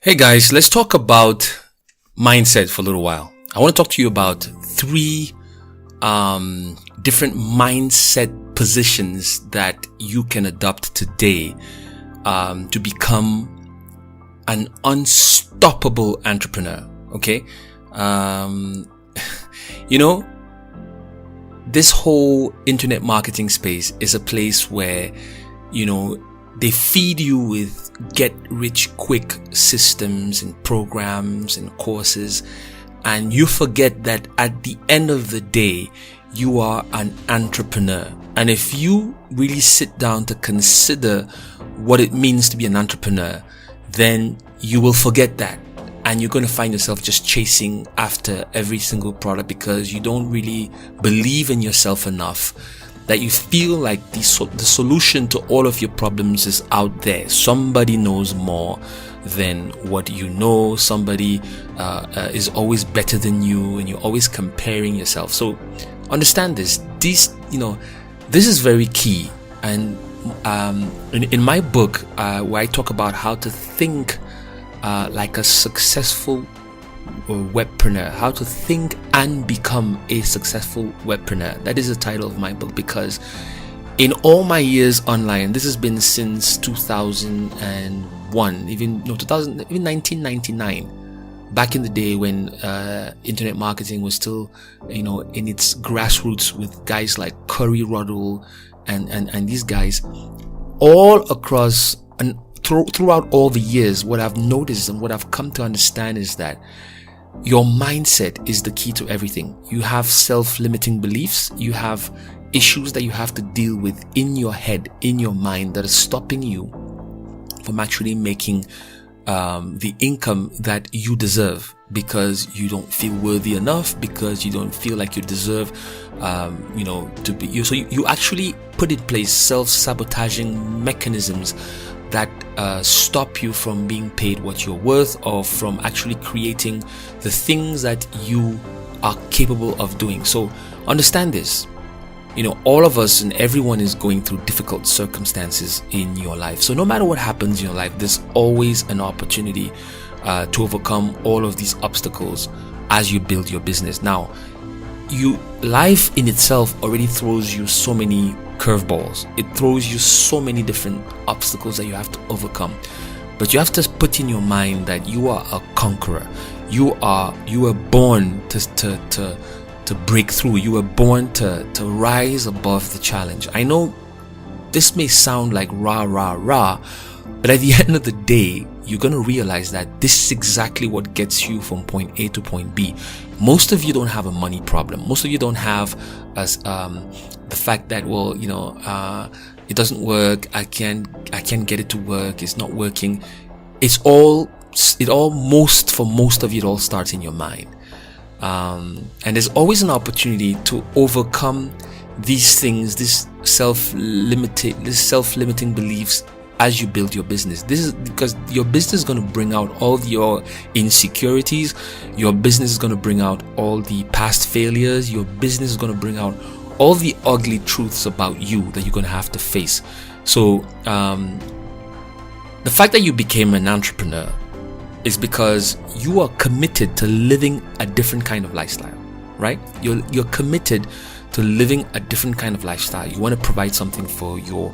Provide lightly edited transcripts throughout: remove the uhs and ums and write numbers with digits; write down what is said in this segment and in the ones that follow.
Hey guys, let's talk about mindset for a little while. I want to talk to you about three different mindset positions that you can adopt today to become an unstoppable entrepreneur. Okay? This whole internet marketing space is a place where, they feed you with get rich quick systems and programs and courses, and you forget that at the end of the day, you are an entrepreneur. And if you really sit down to consider what it means to be an entrepreneur, then you will forget that. And you're going to find yourself just chasing after every single product because you don't really believe in yourself enough, that you feel like the solution to all of your problems is out there. Somebody knows more than what you know. Somebody is always better than you, and you're always comparing yourself. So understand this. This is very key. And in my book, where I talk about how to think like a successful webpreneur, how to think and become a successful webpreneur. That is the title of my book, because in all my years online, this has been since 2001, even 1999, back in the day when internet marketing was still, in its grassroots, with guys like Curry Ruddle and these guys, all across and throughout all the years. What I've noticed and what I've come to understand is that your mindset is the key to everything. You have self-limiting beliefs. You have issues that you have to deal with in your head, in your mind, that are stopping you from actually making the income that you deserve, because you don't feel worthy enough, because you don't feel like you deserve, to be you. So you actually put in place self-sabotaging mechanisms that stop you from being paid what you're worth, or from actually creating the things that you are capable of doing. So understand this. All of us and everyone is going through difficult circumstances in your life. So no matter what happens in your life, there's always an opportunity to overcome all of these obstacles as you build your business. Now, life in itself already throws you so many curveballs. It throws you so many different obstacles that you have to overcome. But you have to put in your mind that you are a conqueror. You were born to break through. You were born to rise above the challenge. I know this may sound like rah, but at the end of the day, you're going to realize that this is exactly what gets you from point A to point B. Most of you don't have a money problem. Most of you don't have the fact that, it doesn't work. I can't get it to work. It's not working. For most of you, it all starts in your mind. And there's always an opportunity to overcome these things, these self-limiting beliefs as you build your business. This is because your business is going to bring out all your insecurities. Your business is going to bring out all the past failures. Your business is going to bring out all the ugly truths about you that you're going to have to face. So the fact that you became an entrepreneur is because you are committed to living a different kind of lifestyle, right? You're committed to living a different kind of lifestyle. You want to provide something for your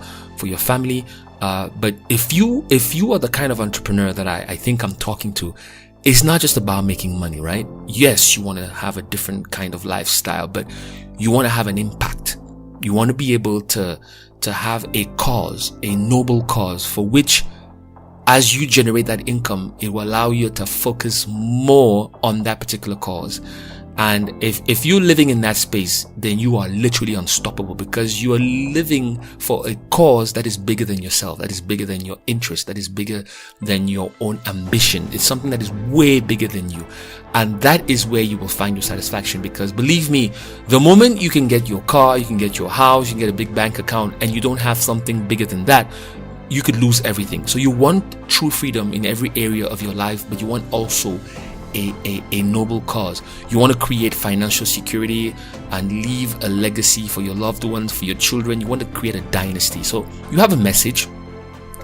family. But if you are the kind of entrepreneur that I think I'm talking to, it's not just about making money, right? Yes, you want to have a different kind of lifestyle, but you want to have an impact. You want to be able to have a cause, a noble cause, for which, as you generate that income, it will allow you to focus more on that particular cause. And if you're living in that space, then you are literally unstoppable, because you are living for a cause that is bigger than yourself, that is bigger than your interest, that is bigger than your own ambition. It's something that is way bigger than you. And that is where you will find your satisfaction, because believe me, the moment you can get your car, you can get your house, you can get a big bank account, and you don't have something bigger than that, you could lose everything. So you want true freedom in every area of your life, but you want also a noble cause. You want to create financial security and leave a legacy for your loved ones, for your children. You want to create a dynasty. So you have a message,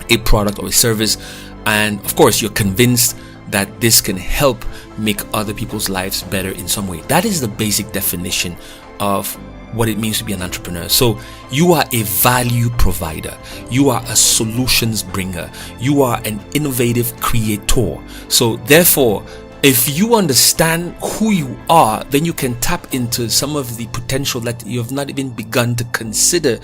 a product or a service, and of course you're convinced that this can help make other people's lives better in some way. That is the basic definition of what it means to be an entrepreneur. So you are a value provider. You are a solutions bringer. You are an innovative creator. So therefore, if you understand who you are, then you can tap into some of the potential that you have not even begun to consider,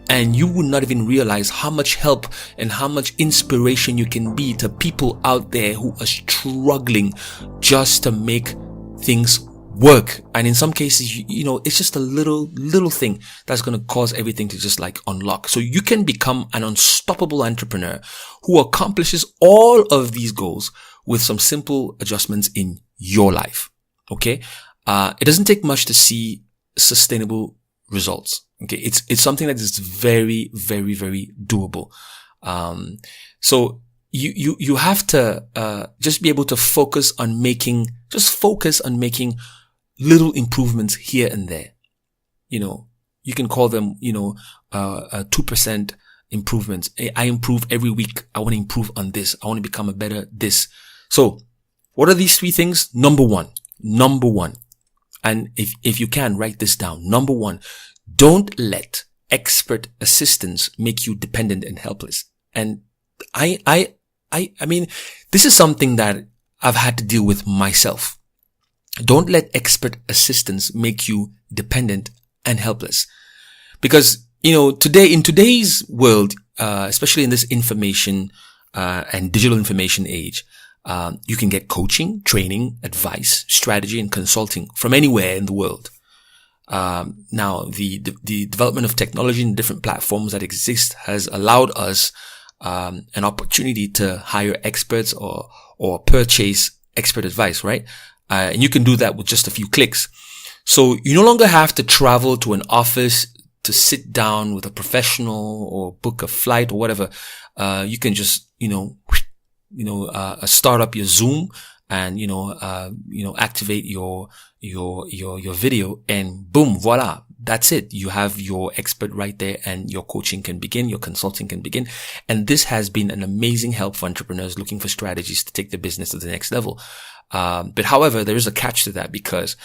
and you will not even realize how much help and how much inspiration you can be to people out there who are struggling just to make things work. And in some cases, you know, it's just a little thing that's going to cause everything to just like unlock. So you can become an unstoppable entrepreneur who accomplishes all of these goals with some simple adjustments in your life. Okay. It doesn't take much to see sustainable results. Okay. It's something that is very, very, very doable. So you have to, just be able to focus on making little improvements here and there. You know, you can call them, 2% improvements. I improve every week. I want to improve on this. I want to become a better this. So what are these 3 things? Number one. And if you can write this down, number 1, don't let expert assistance make you dependent and helpless. And I mean, this is something that I've had to deal with myself. Don't let expert assistance make you dependent and helpless. Because, in today's world, especially in this information, and digital information age, you can get coaching, training, advice, strategy, and consulting from anywhere in the world. Now the development of technology and different platforms that exist has allowed us, an opportunity to hire experts or purchase expert advice, right? And you can do that with just a few clicks. So you no longer have to travel to an office to sit down with a professional or book a flight or whatever. You can just, start up your Zoom and, activate your video and boom, voila. That's it. You have your expert right there and your coaching can begin, your consulting can begin. And this has been an amazing help for entrepreneurs looking for strategies to take their business to the next level. But however, there is a catch to that, because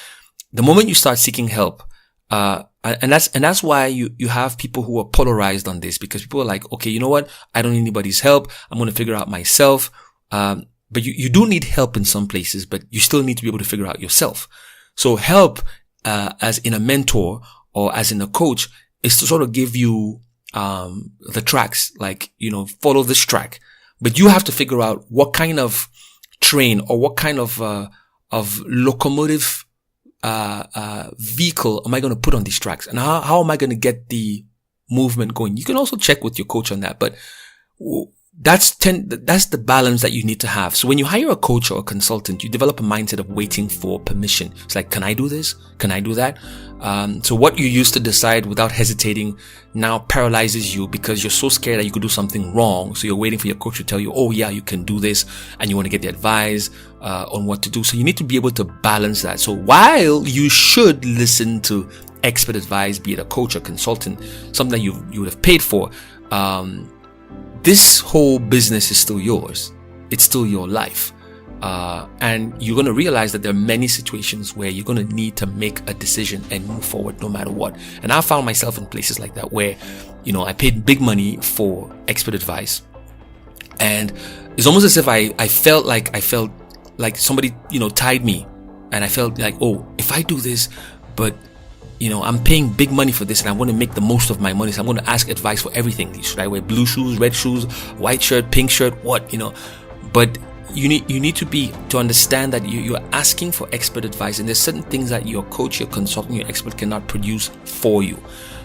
the moment you start seeking help, and that's why you have people who are polarized on this, because people are like, okay, you know what? I don't need anybody's help. I'm going to figure out myself. But you do need help in some places, but you still need to be able to figure out yourself. So help, as in a mentor or as in a coach, is to sort of give you, the tracks, like, follow this track, but you have to figure out what kind of train or what kind of locomotive, vehicle am I going to put on these tracks, and how am I going to get the movement going? You can also check with your coach on that, but that's the balance that you need to have. So when you hire a coach or a consultant, you develop a mindset of waiting for permission. It's like, can I do this? Can I do that? So what you used to decide without hesitating now paralyzes you, because you're so scared that you could do something wrong. So you're waiting for your coach to tell you, oh yeah, you can do this, and you want to get the advice on what to do. So you need to be able to balance that. So while you should listen to expert advice, be it a coach or consultant, something that you would have paid for, this whole business is still yours. It's still your life. And you're going to realize that there are many situations where you're going to need to make a decision and move forward no matter what. And I found myself in places like that where, I paid big money for expert advice. And it's almost as if I felt like somebody, tied me. And I felt like, oh, if I do this, but I'm paying big money for this and I want to make the most of my money. So I'm going to ask advice for everything. Should I wear blue shoes, red shoes, white shirt, pink shirt, what, but you need to understand that you're asking for expert advice, and there's certain things that your coach, your consultant, your expert cannot produce for you.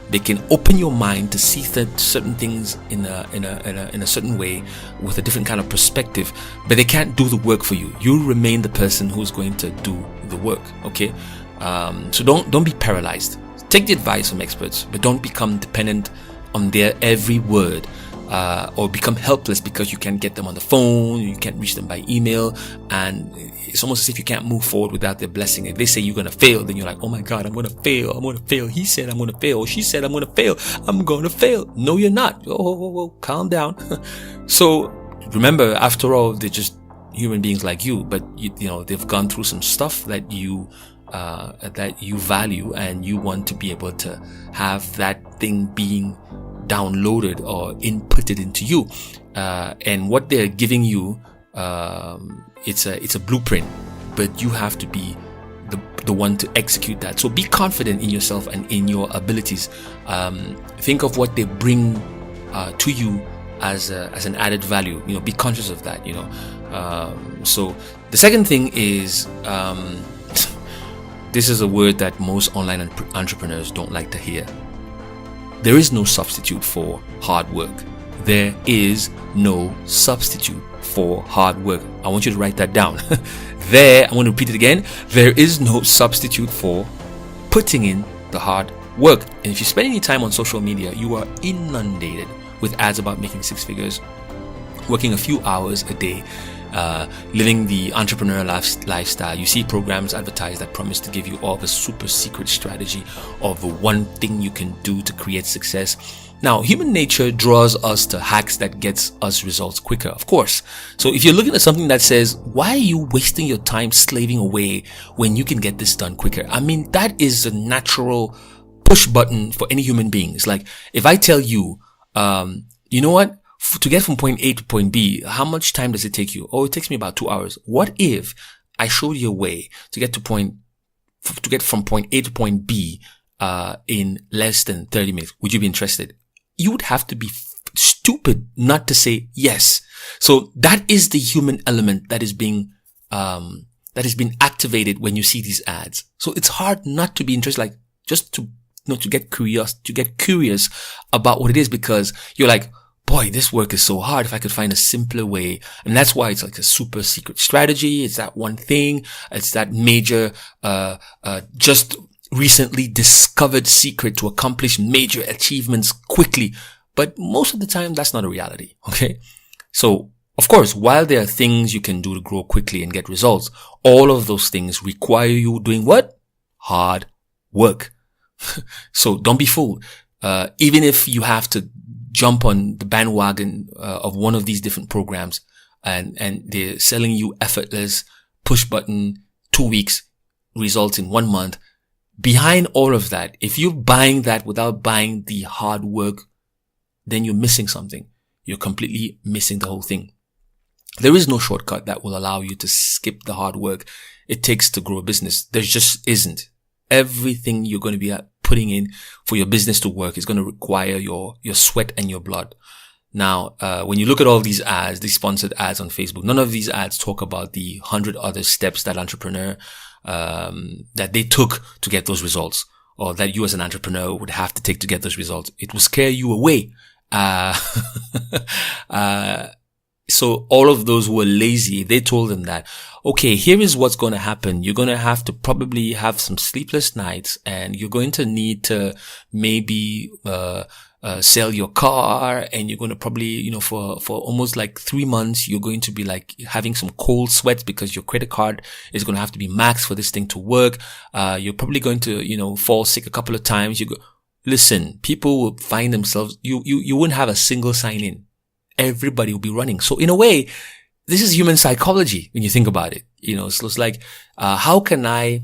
They can open your mind to see certain things in a certain way with a different kind of perspective, but they can't do the work for you. You remain the person who's going to do the work. Okay. So don't be paralyzed. Take the advice from experts, but don't become dependent on their every word, or become helpless because you can't get them on the phone, you can't reach them by email, and it's almost as if you can't move forward without their blessing. If they say you're gonna fail, then you're like, oh my God, I'm gonna fail. He said I'm gonna fail, or she said I'm gonna fail. I'm gonna fail. No, you're not. Oh, calm down. So remember, after all, they're just human beings like you, but you know, they've gone through some stuff that you value, and you want to be able to have that thing being downloaded or inputted into you. And what they're giving you, it's a blueprint, but you have to be the one to execute that. So be confident in yourself and in your abilities. Think of what they bring to you as an added value. You know, be conscious of that. You know. So the second thing is, this is a word that most online entrepreneurs don't like to hear. There is no substitute for hard work. There is no substitute for hard work. I want you to write that down. I'm going to repeat it again. There is no substitute for putting in the hard work. And if you spend any time on social media, you are inundated with ads about making six figures, working a few hours a day, living the entrepreneurial lifestyle. You see programs advertised that promise to give you all the super secret strategy of the one thing you can do to create success. Now, human nature draws us to hacks that gets us results quicker, of course. So if you're looking at something that says, why are you wasting your time slaving away when you can get this done quicker? I mean, that is a natural push button for any human being. It's like, if I tell you, you know what? To get from point A to point B, how much time does it take you? Oh, it takes me about 2 hours. What if I showed you a way to get from point A to point B, in less than 30 minutes? Would you be interested? You would have to be stupid not to say yes. So that is the human element that is being activated when you see these ads. So it's hard not to be interested, like just to get curious about what it is, because you're like, boy, this work is so hard. If I could find a simpler way. And that's why it's like a super secret strategy. It's that one thing. It's that major, just recently discovered secret to accomplish major achievements quickly. But most of the time, that's not a reality. Okay. So, of course, while there are things you can do to grow quickly and get results, all of those things require you doing what? Hard work. So don't be fooled. Even if you have to jump on the bandwagon of one of these different programs, and they're selling you effortless push button 2 weeks results in 1 month. Behind all of that, if you're buying that without buying the hard work, then you're missing something. You're completely missing the whole thing. There is no shortcut that will allow you to skip the hard work it takes to grow a business. There just isn't. Everything you're going to be putting in for your business to work is going to require your sweat and your blood. Now, when you look at all these ads, these sponsored ads on Facebook, none of these ads talk about the 100 other steps that entrepreneur, that they took to get those results, or that you as an entrepreneur would have to take to get those results. It will scare you away. So all of those who were lazy, they told them that, okay, here is what's going to happen. You're going to have to probably have some sleepless nights, and you're going to need to maybe, sell your car, and you're going to probably, for almost like 3 months, you're going to be like having some cold sweats because your credit card is going to have to be maxed for this thing to work. You're probably going to, fall sick a couple of times. Listen, people will find themselves, you wouldn't have a single sign in. Everybody will be running. So in a way, this is human psychology when you think about it. So it's like, how can I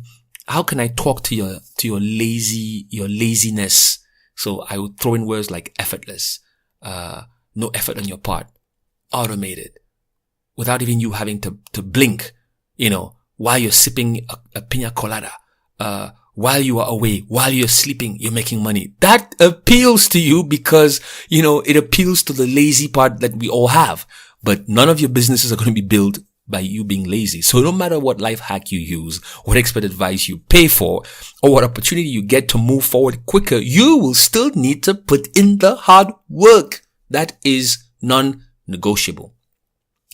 talk to your laziness? So I would throw in words like effortless, no effort on your part, automated, without even you having to blink, while you're sipping a pina colada, while you are away, while you're sleeping, you're making money. That appeals to you because, it appeals to the lazy part that we all have. But none of your businesses are going to be built by you being lazy. So no matter what life hack you use, what expert advice you pay for, or what opportunity you get to move forward quicker, you will still need to put in the hard work. That is non-negotiable.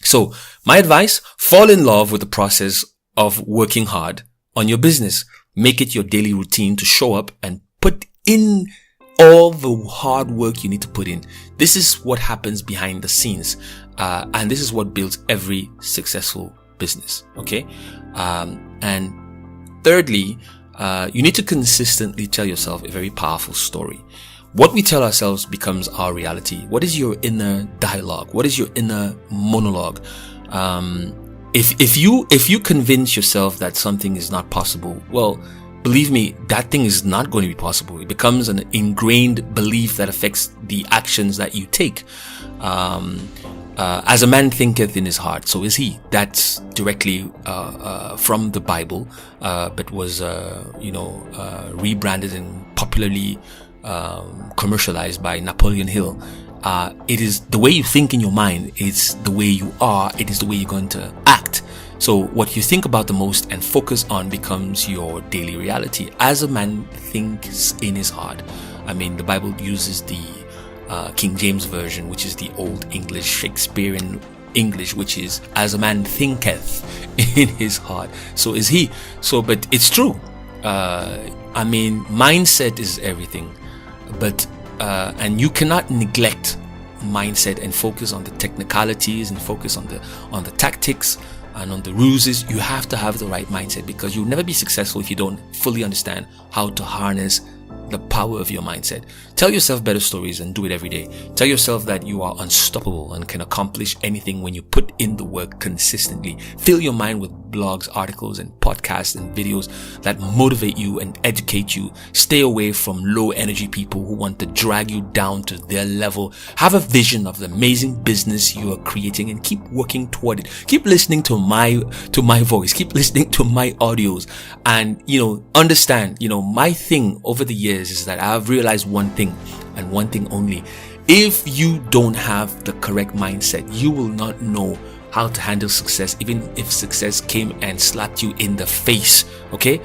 So my advice, fall in love with the process of working hard on your business. Make it your daily routine to show up and put in all the hard work you need to put in. This is what happens behind the scenes. And this is what builds every successful business. Okay. And thirdly, you need to consistently tell yourself a very powerful story. What we tell ourselves becomes our reality. What is your inner dialogue? What is your inner monologue? if you convince yourself that something is not possible, well, believe me, that thing is not going to be possible. It becomes an ingrained belief that affects the actions that you take. As a man thinketh in his heart, so is he. That's directly from the Bible, but was rebranded and popularly commercialized by Napoleon Hill. It is the way you think in your mind. It's the way you are. It is the way you're going to act. So what you think about the most and focus on becomes your daily reality. As a man thinks in his heart. I mean, the Bible uses the King James Version, which is the Old English, Shakespearean English, which is as a man thinketh in his heart, so is he. So, but it's true. I mean, mindset is everything, but and you cannot neglect mindset and focus on the technicalities and focus on the tactics and on the ruses. You have to have the right mindset, because you'll never be successful if you don't fully understand how to harness the power of your mindset. Tell yourself better stories and do it every day. Tell yourself that you are unstoppable and can accomplish anything when you put in the work consistently. Fill your mind with blogs, articles, and podcasts and videos that motivate you and educate you. Stay away from low energy people who want to drag you down to their level. Have a vision of the amazing business you are creating and keep working toward it. Keep listening to my voice. Keep listening to my audios, and understand, my thing over the years is that I've realized one thing and one thing only. If you don't have the correct mindset, you will not know how to handle success, even if success came and slapped you in the face. Okay,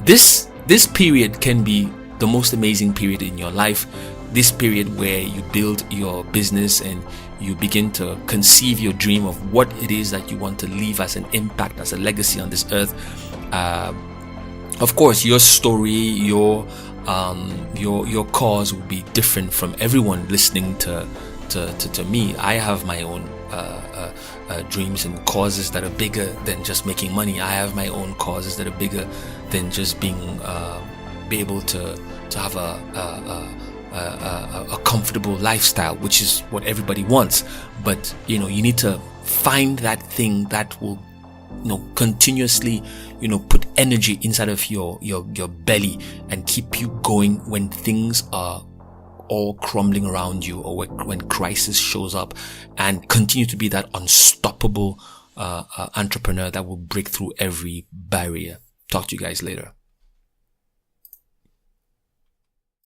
this period can be the most amazing period in your life. This period where you build your business and you begin to conceive your dream of what it is that you want to leave as an impact, as a legacy on this earth. Of course, your story, your cause will be different from everyone listening to me. I have my own dreams and causes that are bigger than just making money. I have my own causes that are bigger than just be able to have a comfortable lifestyle, which is what everybody wants. But you need to find that thing that will continuously put energy inside of your belly and keep you going when things are all crumbling around you, or when crisis shows up, and continue to be that unstoppable entrepreneur that will break through every barrier. Talk to you guys later.